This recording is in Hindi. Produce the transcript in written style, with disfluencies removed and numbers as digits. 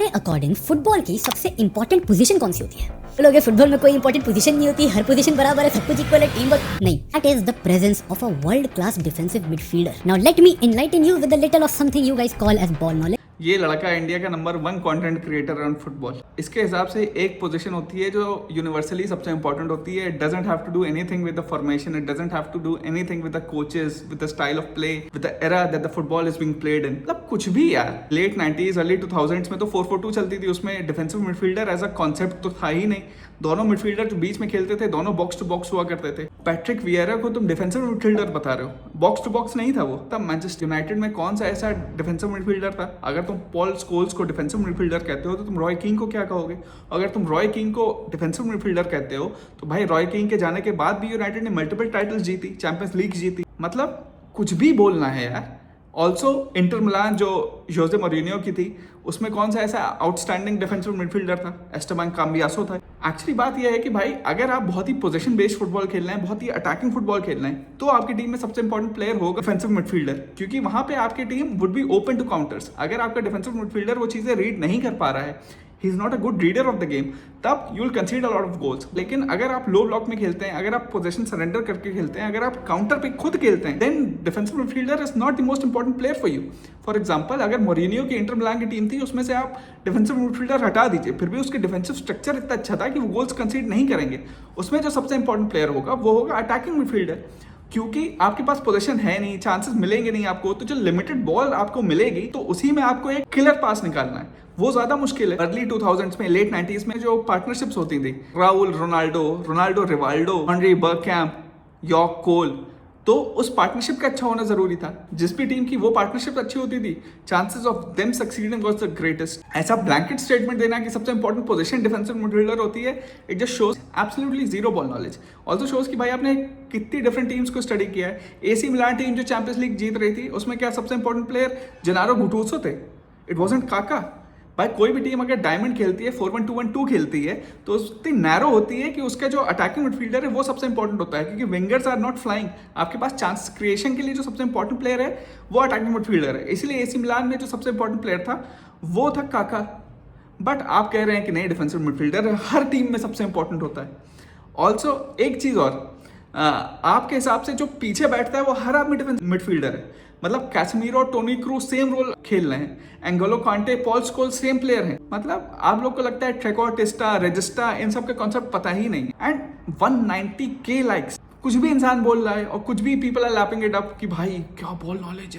तुम्हारे अकॉर्डिंग फुटबॉल की सबसे इंपॉर्टेंट पोजीशन कौन सी होती है? बोलोगे फुटबॉल में कोई इंपॉर्टेंट पोजीशन नहीं होती, हर पोजीशन बराबर है, सब कुछ इक्वल है, टीम वर्क नहीं। That is the presence of a world class defensive midfielder. Now let me enlighten you with a little of something you guys call as ball knowledge. ये लड़का इंडिया का number 1 content creator on football. इसके हिसाब से एक पोजीशन होती है जो यूनिवर्सली सबसे इंपॉर्टेंट होती है। It doesn't have to do anything with the formation, it doesn't have to do anything with the coaches, with the style of play, with the era that the football is being played in. मतलब कुछ भी यार। लेट 90s अर्ली 2000s में तो 4-4-2 चलती थी, उसमें defensive midfielder as a concept तो था ही नहीं। दोनों मिडफील्डर जो बीच में खेलते थे दोनों बॉक्स टू बॉक्स हुआ करते थे। पैट्रिक वियरा को तुम डिफेंसिव मिडफील्डर बता रहे हो, बॉक्स टू बॉक्स नहीं था वो। तब मैनचेस्टर यूनाइटेड में कौन सा ऐसा डिफेंसिव मिडफील्डर था? अगर तुम पॉल स्कोल्स को डिफेंसिव मिडफील्डर कहते हो तो तुम रॉय कीन को क्या कहोगे? अगर तुम रॉय कीन को डिफेंसिव मिडफील्डर कहते हो तो भाई रॉय कीन के जाने के बाद भी यूनाइटेड ने मल्टीपल टाइटल्स जीती, चैंपियंस लीग जीती। मतलब कुछ भी बोलना है यार। ऑल्सो इंटर मिलान जो जोसे मोरिनियो की थी उसमें कौन सा ऐसा आउटस्टैंडिंग डिफेंसिव मिडफील्डर था? एस्टेबान काम्बियासो था। एक्चुअली बात यह है कि भाई अगर आप बहुत ही पोजीशन बेस्ड फुटबॉल खेलना है, बहुत ही अटैकिंग फुटबॉल खेलना है, तो आपकी टीम में सबसे इंपॉर्टेंट प्लेयर होगा डिफेंसिव मिडफील्डर, क्योंकि वहां पे आपकी team would be open to counters. अगर आपका डिफेंसिव मिडफील्डर वो चीजें रीड नहीं कर पा रहा है, he is not a good reader of the game, तब you will concede a lot of goals. लेकिन अगर आप लो ब्लॉक में खेलते हैं, अगर आप पोजीशन सरेंडर करके खेलते हैं, अगर आप काउंटर पे खुद खेलते हैं, then defensive midfielder is not the most important player for you. For example अगर मोरिनियो की इंटर मिलान की टीम थी, उसमें से आप डिफेंसिव मिडफील्डर हटा दीजिए, फिर भी उसके डिफेंसिव स्ट्रक्चर इतना अच्छा था कि वो गोल्स कंसीड नहीं करेंगे। उसमें जो सबसे इंपॉर्टेंट प्लेयर होगा वो होगा अटैकिंग मिडफील्डर, क्योंकि आपके पास पोजीशन है नहीं, चांसेस मिलेंगे नहीं आपको, तो जो लिमिटेड बॉल आपको मिलेगी तो उसी में आपको एक किलर पास निकालना है, वो ज्यादा मुश्किल है। अर्ली 2000s में, लेट 90s में जो पार्टनरशिप्स होती थी, Raul Ronaldo Rivaldo, Henry Bergkamp, Yorke Cole, तो उस पार्टनरशिप का अच्छा होना जरूरी था। जिस भी टीम की वो पार्टनरशिप अच्छी होती थी, chances of them succeeding was the greatest. ऐसा ब्लैंकेट स्टेटमेंट देना कि सबसे इंपॉर्टेंट पोजीशन डिफेंसिव मिडफील्डर होती है, it just shows absolutely zero ball knowledge. Also shows कि भाई आपने कितनी डिफरेंट टीम्स को स्टडी किया है। एसी मिलान टीम जो चैंपियंस लीग जीत रही थी, उसमें क्या सबसे इंपॉर्टेंट प्लेयर जेनारो गुटुसो थे? इट वाजंट काका। भाई कोई भी टीम अगर डायमंड खेलती है, 4-1-2-1-2 खेलती है, तो इतनी नैरो होती है कि उसका जो अटैकिंग मिडफील्डर है वो सबसे इंपॉर्टेंट होता है, क्योंकि विंगर्स आर नॉट फ्लाइंग। आपके पास चांस क्रिएशन के लिए जो सबसे इंपॉर्टेंट प्लेयर है वो अटैकिंग मिडफील्डर है। इसलिए एसी मिलान में जो सबसे इंपॉर्टेंट प्लेयर था वो था काका। बट आप कह रहे हैं कि नहीं, डिफेंसिव मिडफील्डर हर टीम में सबसे इंपॉर्टेंट होता है। ऑल्सो एक चीज और, आपके हिसाब से जो पीछे बैठता है वो हर आदमी डिफेंसिव मिडफील्डर है। मतलब कैसेमीरो और टोनी क्रूज सेम रोल खेल रहे हैं, एंगोलो कांटे, पॉल स्कोल्स सेम प्लेयर हैं। मतलब आप लोग को लगता है ट्रेको, टिस्टा, रेजिस्टा, इन सब के कॉन्सेप्ट पता ही नहीं। एंड 190K लाइक्स, कुछ भी इंसान बोल रहा है और कुछ भी people are lapping it up कि भाई क्या बॉल नॉलेज है।